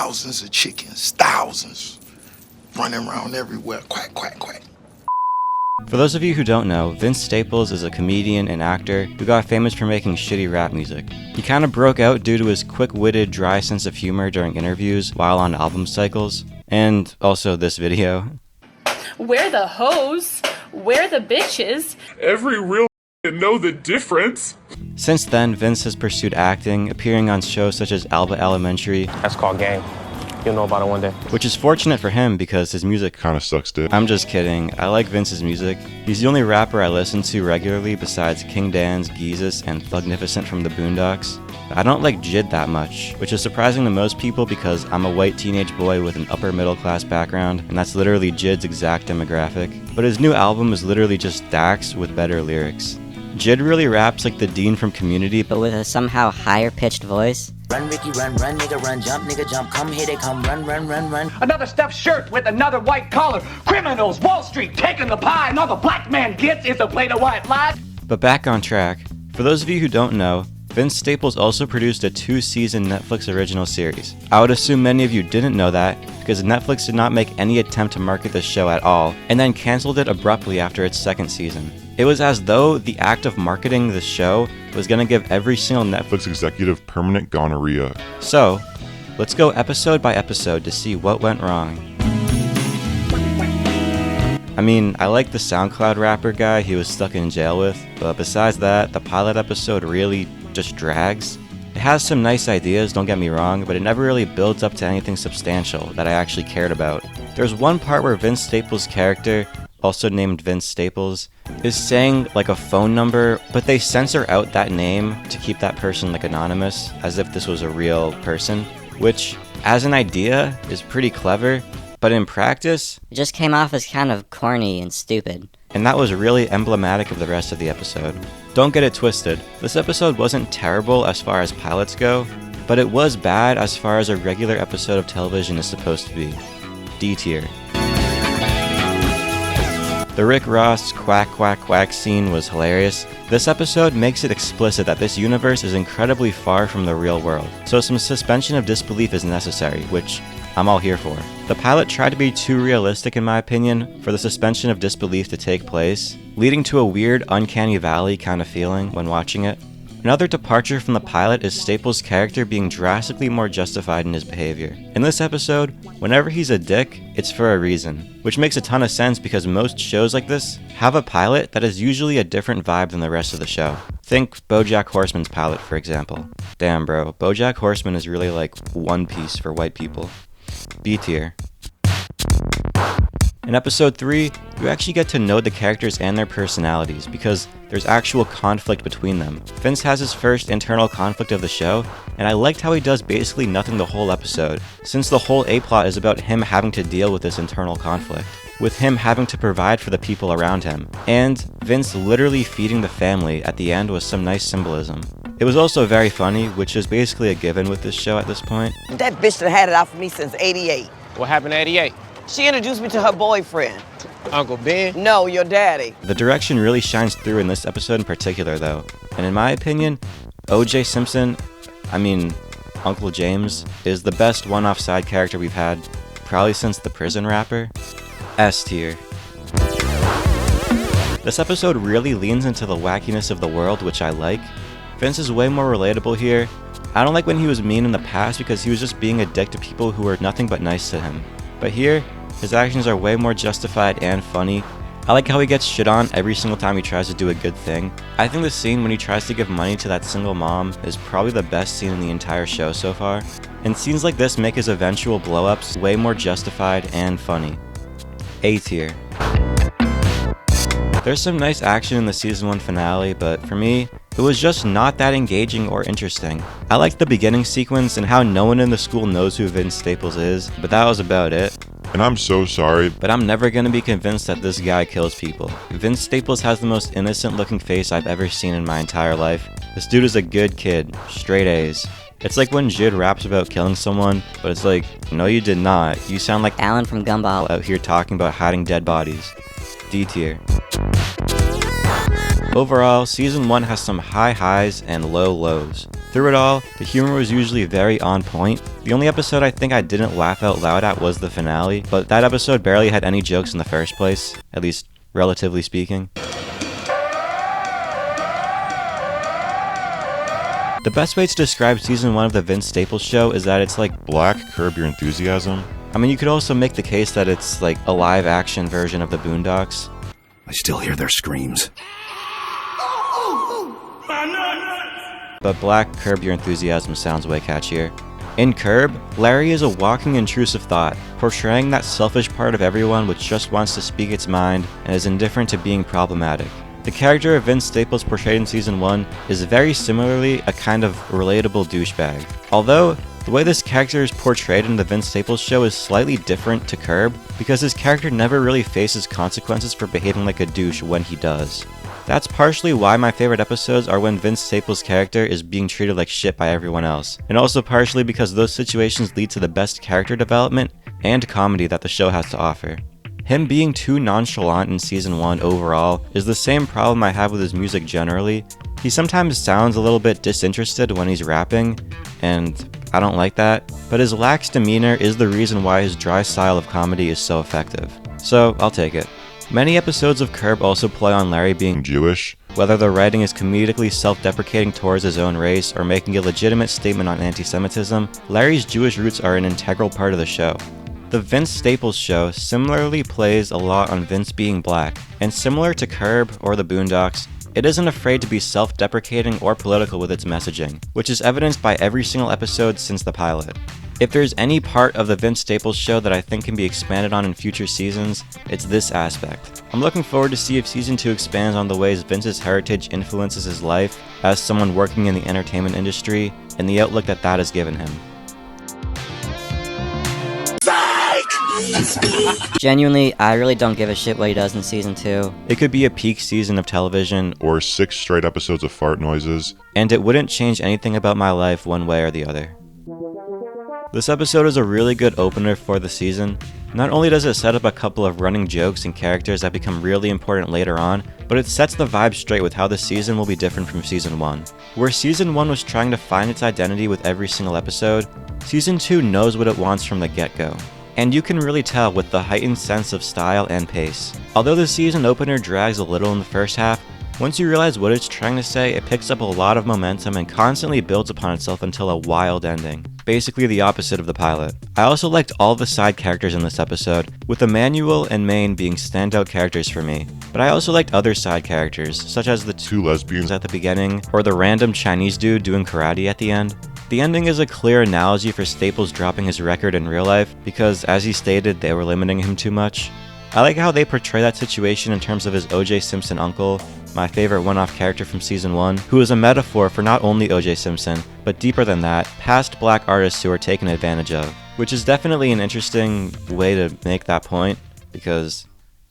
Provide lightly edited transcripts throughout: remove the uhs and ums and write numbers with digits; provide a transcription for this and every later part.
thousands of chickens, thousands, running around everywhere, quack, quack, quack. For those of you who don't know, Vince Staples is a comedian and actor who got famous for making shitty rap music. He kind of broke out due to his quick-witted, dry sense of humor during interviews while on album cycles, and also this video. Where the hoes? Where the bitches? Every real know the difference. Since then, Vince has pursued acting, appearing on shows such as Alba Elementary. That's called game. You'll know about it one day. Which is fortunate for him because his music Kinda sucks dick. I'm just kidding. I like Vince's music. He's the only rapper I listen to regularly besides King Dan's, Geezus, and Thugnificent from the Boondocks. I don't like Jid that much, which is surprising to most people because I'm a white teenage boy with an upper middle class background, and that's literally Jid's exact demographic. But his new album is literally just Dax with better lyrics. Jid really raps like the Dean from Community, but with a somehow higher pitched voice. Run, Ricky, run, run, nigga, run, nigga, jump, come, here they come, run, run, run, run. Another stuffed shirt with another white collar. Criminals, Wall Street, taking the pie, and all the black man gets is a plate of white lies. But back on track. For those of you who don't know, Vince Staples also produced a 2-season Netflix original series. I would assume many of you didn't know that, because Netflix did not make any attempt to market this show at all, and then canceled it abruptly after its second season. It was as though the act of marketing this show was gonna give every single Netflix executive permanent gonorrhea. So, let's go episode by episode to see what went wrong. I mean, I like the SoundCloud rapper guy he was stuck in jail with, but besides that, the pilot episode really just drags. It has some nice ideas, don't get me wrong, but it never really builds up to anything substantial that I actually cared about. There's one part where Vince Staples' character, also named Vince Staples, is saying like a phone number, but they censor out that name to keep that person like anonymous, as if this was a real person, which as an idea is pretty clever, but in practice, it just came off as kind of corny and stupid. And that was really emblematic of the rest of the episode. Don't get it twisted, this episode wasn't terrible as far as pilots go, but it was bad as far as a regular episode of television is supposed to be. D tier. The Rick Ross quack quack quack scene was hilarious. This episode makes it explicit that this universe is incredibly far from the real world, so some suspension of disbelief is necessary, which I'm all here for. The pilot tried to be too realistic in my opinion for the suspension of disbelief to take place, leading to a weird uncanny valley kind of feeling when watching it. Another departure from the pilot is Staples' character being drastically more justified in his behavior. In this episode, whenever he's a dick, it's for a reason, which makes a ton of sense because most shows like this have a pilot that is usually a different vibe than the rest of the show. Think BoJack Horseman's pilot, for example. Damn bro, BoJack Horseman is really like One Piece for white people. B tier. In episode 3, you actually get to know the characters and their personalities because there's actual conflict between them. Vince has his first internal conflict of the show, and I liked how he does basically nothing the whole episode, since the whole A-plot is about him having to deal with this internal conflict, with him having to provide for the people around him, and Vince literally feeding the family at the end was some nice symbolism. It was also very funny, which is basically a given with this show at this point. That bitch that had it out for me since '88. What happened in 88? She introduced me to her boyfriend. Uncle Ben? No, your daddy. The direction really shines through in this episode in particular though, and in my opinion, O.J. Simpson, Uncle James, is the best one-off side character we've had, probably since the prison rapper. S tier. This episode really leans into the wackiness of the world, which I like. Vince is way more relatable here. I don't like when he was mean in the past because he was just being a dick to people who were nothing but nice to him. But here, his actions are way more justified and funny. I like how he gets shit on every single time he tries to do a good thing. I think the scene when he tries to give money to that single mom is probably the best scene in the entire show so far. And scenes like this make his eventual blow-ups way more justified and funny. A tier. There's some nice action in the season 1 finale, but for me, it was just not that engaging or interesting. I liked the beginning sequence and how no one in the school knows who Vince Staples is, but that was about it. And I'm so sorry, but I'm never gonna be convinced that this guy kills people. Vince Staples has the most innocent looking face I've ever seen in my entire life. This dude is a good kid, straight A's. It's like when Jid raps about killing someone, but it's like, no you did not. You sound like Alan from Gumball out here talking about hiding dead bodies. D tier. Overall, Season 1 has some high highs and low lows. Through it all, the humor was usually very on point. The only episode I think I didn't laugh out loud at was the finale, but that episode barely had any jokes in the first place, at least relatively speaking. The best way to describe season 1 of the Vince Staples show is that it's like Black Curb Your Enthusiasm. I mean, you could also make the case that it's like a live action version of the Boondocks. I still hear their screams. But Black Curb Your Enthusiasm sounds way catchier. In Curb, Larry is a walking intrusive thought, portraying that selfish part of everyone which just wants to speak its mind and is indifferent to being problematic. The character of Vince Staples portrayed in season 1 is very similarly a kind of relatable douchebag. Although, the way this character is portrayed in the Vince Staples show is slightly different to Curb, because his character never really faces consequences for behaving like a douche when he does. That's partially why my favorite episodes are when Vince Staples' character is being treated like shit by everyone else, and also partially because those situations lead to the best character development and comedy that the show has to offer. Him being too nonchalant in season 1 overall is the same problem I have with his music generally. He sometimes sounds a little bit disinterested when he's rapping, and I don't like that, but his lax demeanor is the reason why his dry style of comedy is so effective. So, I'll take it. Many episodes of Curb also play on Larry being Jewish. Whether the writing is comedically self-deprecating towards his own race or making a legitimate statement on anti-Semitism, Larry's Jewish roots are an integral part of the show. The Vince Staples show similarly plays a lot on Vince being black, and similar to Curb or the Boondocks, it isn't afraid to be self-deprecating or political with its messaging, which is evidenced by every single episode since the pilot. If there's any part of the Vince Staples show that I think can be expanded on in future seasons, it's this aspect. I'm looking forward to see if season 2 expands on the ways Vince's heritage influences his life as someone working in the entertainment industry, and the outlook that has given him. Genuinely, I really don't give a shit what he does in season 2. It could be a peak season of television, Or 6 straight episodes of fart noises. and it wouldn't change anything about my life one way or the other. This episode is a really good opener for the season. Not only does it set up a couple of running jokes and characters that become really important later on, but it sets the vibe straight with how the season will be different from season 1. Where season 1 was trying to find its identity with every single episode, season 2 knows what it wants from the get-go. And you can really tell with the heightened sense of style and pace. Although the season opener drags a little in the first half, once you realize what it's trying to say, it picks up a lot of momentum and constantly builds upon itself until a wild ending. Basically the opposite of the pilot. I also liked all the side characters in this episode, with Emmanuel and Maine being standout characters for me. But I also liked other side characters, such as the 2 lesbians at the beginning, or the random Chinese dude doing karate at the end. The ending is a clear analogy for Staples dropping his record in real life, because as he stated, they were limiting him too much. I like how they portray that situation in terms of his O.J. Simpson uncle, my favorite one-off character from season 1, who is a metaphor for not only O.J. Simpson, but deeper than that, past black artists who are taken advantage of. Which is definitely an interesting way to make that point, because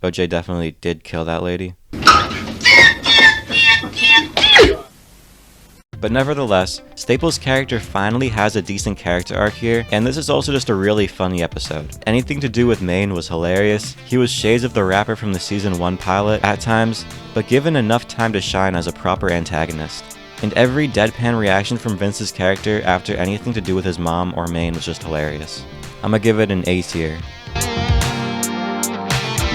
O.J. definitely did kill that lady. But nevertheless, Staples' character finally has a decent character arc here, and this is also just a really funny episode. Anything to do with Maine was hilarious. He was shades of the rapper from the season 1 pilot at times, but given enough time to shine as a proper antagonist. And every deadpan reaction from Vince's character after anything to do with his mom or Maine was just hilarious. I'ma give it an A tier.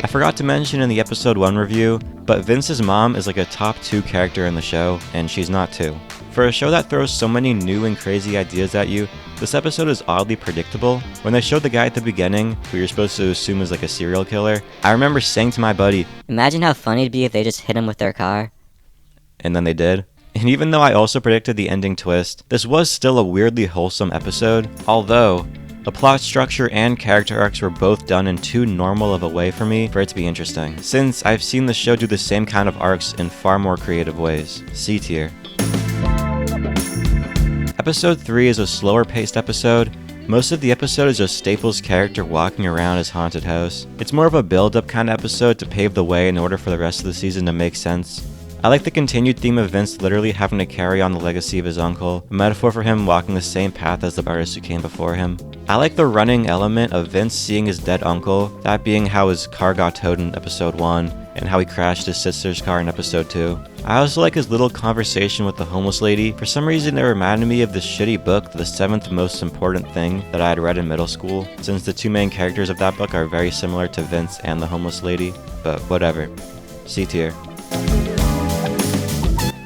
I forgot to mention in the episode 1 review, but Vince's mom is like a top 2 character in the show, and she's not 2. For a show that throws so many new and crazy ideas at you, this episode is oddly predictable. When they showed the guy at the beginning, who you're supposed to assume is like a serial killer, I remember saying to my buddy, Imagine how funny it'd be if they just hit him with their car. And then they did. And even though I also predicted the ending twist, this was still a weirdly wholesome episode, although the plot structure and character arcs were both done in too normal of a way for me for it to be interesting, since I've seen the show do the same kind of arcs in far more creative ways. C tier. Episode 3 is a slower paced episode. Most of the episode is just Staples' character walking around his haunted house. It's more of a build-up kind of episode to pave the way in order for the rest of the season to make sense. I like the continued theme of Vince literally having to carry on the legacy of his uncle, a metaphor for him walking the same path as the artists who came before him. I like the running element of Vince seeing his dead uncle, that being how his car got towed in episode 1, and how he crashed his sister's car in episode 2. I also like his little conversation with the homeless lady. For some reason, it reminded me of this shitty book, The Seventh Most Important Thing, that I had read in middle school, since the two main characters of that book are very similar to Vince and the homeless lady, but whatever. C tier.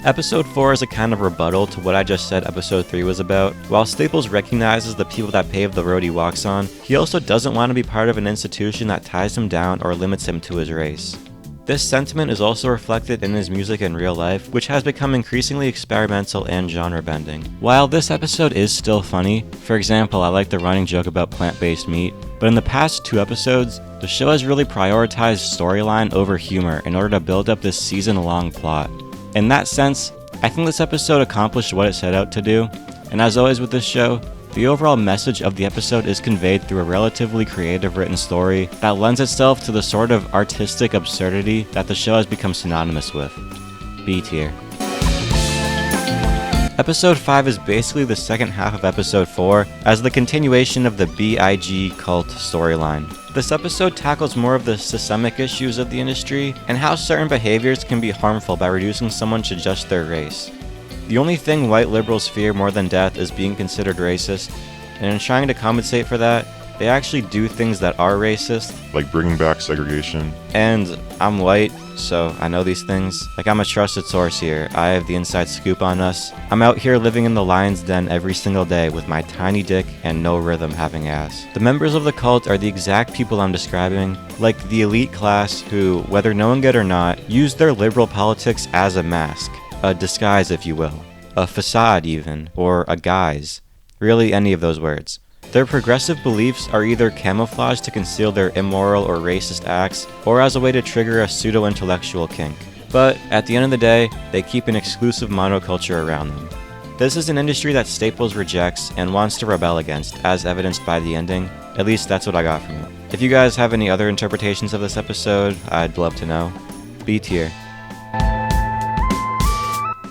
Episode 4 is a kind of rebuttal to what I just said episode 3 was about. While Staples recognizes the people that pave the road he walks on, he also doesn't want to be part of an institution that ties him down or limits him to his race. This sentiment is also reflected in his music in real life, which has become increasingly experimental and genre-bending. While this episode is still funny, for example, I like the running joke about plant-based meat, but in the past 2 episodes, the show has really prioritized storyline over humor in order to build up this season-long plot. In that sense, I think this episode accomplished what it set out to do, and as always with this show, the overall message of the episode is conveyed through a relatively creative written story that lends itself to the sort of artistic absurdity that the show has become synonymous with. B tier. Episode 5 is basically the second half of episode 4 as the continuation of the B.I.G. cult storyline. This episode tackles more of the systemic issues of the industry and how certain behaviors can be harmful by reducing someone to just their race. The only thing white liberals fear more than death is being considered racist, and in trying to compensate for that, they actually do things that are racist. Like bringing back segregation. And I'm white, so I know these things. Like, I'm a trusted source here. I have the inside scoop on us. I'm out here living in the lion's den every single day with my tiny dick and no rhythm having ass. The members of the cult are the exact people I'm describing, like the elite class who, whether knowing it or not, use their liberal politics as a mask. A disguise, if you will. A facade, even. Or a guise. Really, any of those words. Their progressive beliefs are either camouflaged to conceal their immoral or racist acts, or as a way to trigger a pseudo-intellectual kink. But, at the end of the day, they keep an exclusive monoculture around them. This is an industry that Staples rejects and wants to rebel against, as evidenced by the ending. At least that's what I got from it. If you guys have any other interpretations of this episode, I'd love to know. B tier.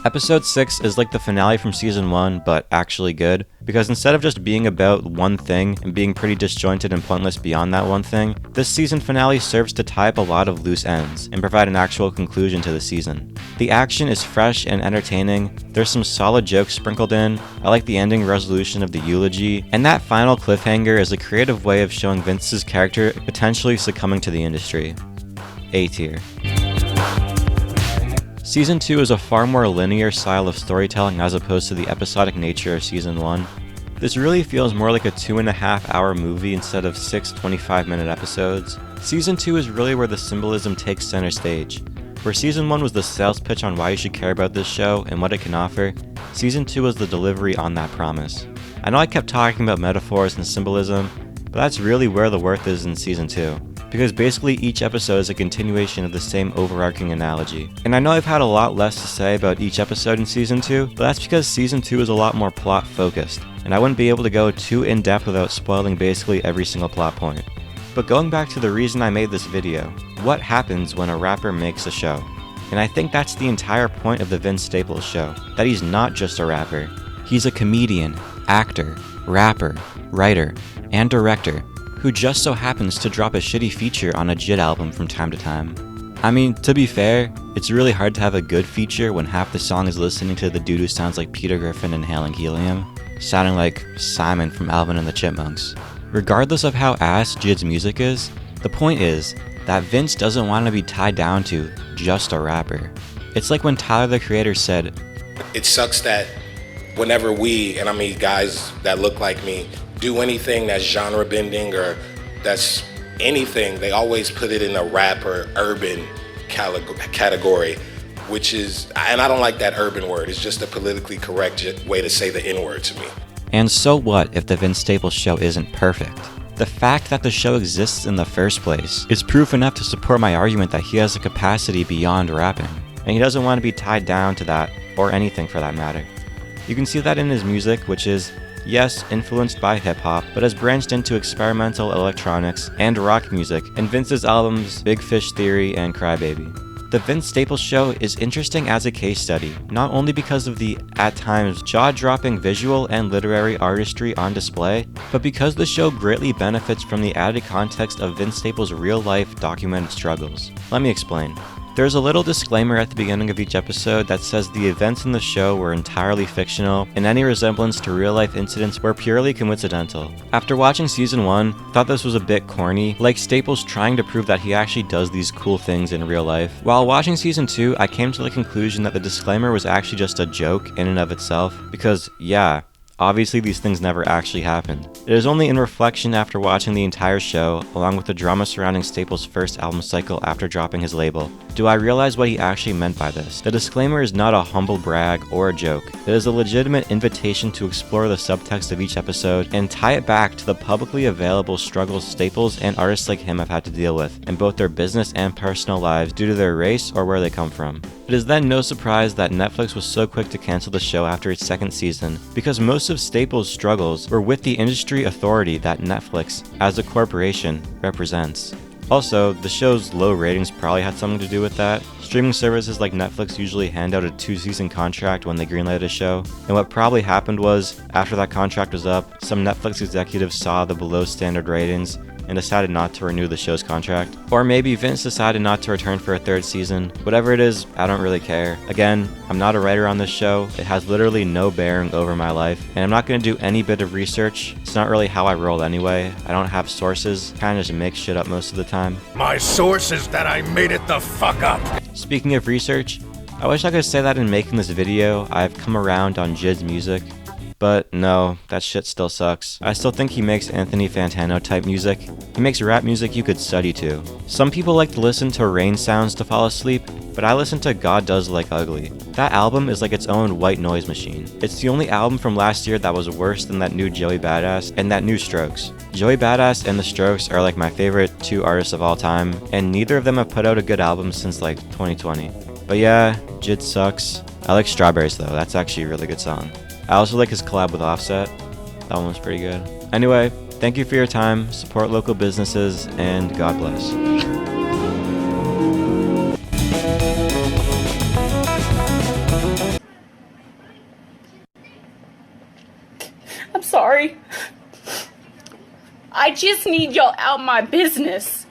Episode 6 is like the finale from Season 1, but actually good, because instead of just being about one thing and being pretty disjointed and pointless beyond that one thing, this season finale serves to tie up a lot of loose ends and provide an actual conclusion to the season. The action is fresh and entertaining, there's some solid jokes sprinkled in, I like the ending resolution of the eulogy, and that final cliffhanger is a creative way of showing Vince's character potentially succumbing to the industry. A tier. Season 2 is a far more linear style of storytelling as opposed to the episodic nature of Season 1. This really feels more like a 2.5-hour movie instead of 6 25-minute episodes. Season 2 is really where the symbolism takes center stage. Where Season 1 was the sales pitch on why you should care about this show and what it can offer, Season 2 was the delivery on that promise. I know I kept talking about metaphors and symbolism, but that's really where the worth is in Season 2. Because basically each episode is a continuation of the same overarching analogy. And I know I've had a lot less to say about each episode in Season 2, but that's because Season 2 is a lot more plot focused, and I wouldn't be able to go too in depth without spoiling basically every single plot point. But going back to the reason I made this video, what happens when a rapper makes a show? And I think that's the entire point of the Vince Staples show, that he's not just a rapper. He's a comedian, actor, rapper, writer, and director, who just so happens to drop a shitty feature on a JIT album from time to time. I mean, to be fair, it's really hard to have a good feature when half the song is listening to the dude who sounds like Peter Griffin inhaling helium, sounding like Simon from Alvin and the Chipmunks. Regardless of how ass JIT's music is, the point is that Vince doesn't want to be tied down to just a rapper. It's like when Tyler the Creator said, "It sucks that whenever we, and I mean guys that look like me, do anything that's genre bending or that's anything, they always put it in a rap or urban category, which is, and I don't like that urban word, it's just a politically correct way to say the N-word to me." And so what if the Vince Staples show isn't perfect? The fact that the show exists in the first place is proof enough to support my argument that he has a capacity beyond rapping, and he doesn't want to be tied down to that, or anything for that matter. You can see that in his music, which is, yes, influenced by hip-hop, but has branched into experimental electronics and rock music in Vince's albums Big Fish Theory and Crybaby. The Vince Staples Show is interesting as a case study, not only because of the, at times, jaw-dropping visual and literary artistry on display, but because the show greatly benefits from the added context of Vince Staples' real-life documented struggles. Let me explain. There's a little disclaimer at the beginning of each episode that says the events in the show were entirely fictional, and any resemblance to real-life incidents were purely coincidental. After watching season 1, thought this was a bit corny, like Staples trying to prove that he actually does these cool things in real life. While watching season 2, I came to the conclusion that the disclaimer was actually just a joke in and of itself, because yeah, obviously these things never actually happened. It is only in reflection after watching the entire show, along with the drama surrounding Staples' first album cycle after dropping his label, do I realize what he actually meant by this. The disclaimer is not a humble brag or a joke. It is a legitimate invitation to explore the subtext of each episode and tie it back to the publicly available struggles Staples and artists like him have had to deal with in both their business and personal lives due to their race or where they come from. It is then no surprise that Netflix was so quick to cancel the show after its second season, because most of Staples' struggles were with the industry authority that Netflix, as a corporation, represents. Also, the show's low ratings probably had something to do with that. Streaming services like Netflix usually hand out a 2-season contract when they greenlight a show, and what probably happened was, after that contract was up, some Netflix executives saw the below standard ratings and decided not to renew the show's contract. Or maybe Vince decided not to return for a third season. Whatever it is, I don't really care. Again, I'm not a writer on this show, it has literally no bearing over my life, and I'm not going to do any bit of research. It's not really how I roll anyway. I don't have sources, kinda just make shit up most of the time. My source is that I made it the fuck up. Speaking of research, I wish I could say that in making this video, I've come around on Jid's music. But no, that shit still sucks. I still think he makes Anthony Fantano type music. He makes rap music you could study to. Some people like to listen to rain sounds to fall asleep, but I listen to God Does Like Ugly. That album is like its own white noise machine. It's the only album from last year that was worse than that new Joey Badass and that new Strokes. Joey Badass and the Strokes are like my favorite two artists of all time, and neither of them have put out a good album since like 2020. But yeah, Jid sucks. I like Strawberries though, that's actually a really good song. I also like his collab with Offset. That one was pretty good. Anyway, thank you for your time, support local businesses, and God bless. I'm sorry. I just need y'all out my business.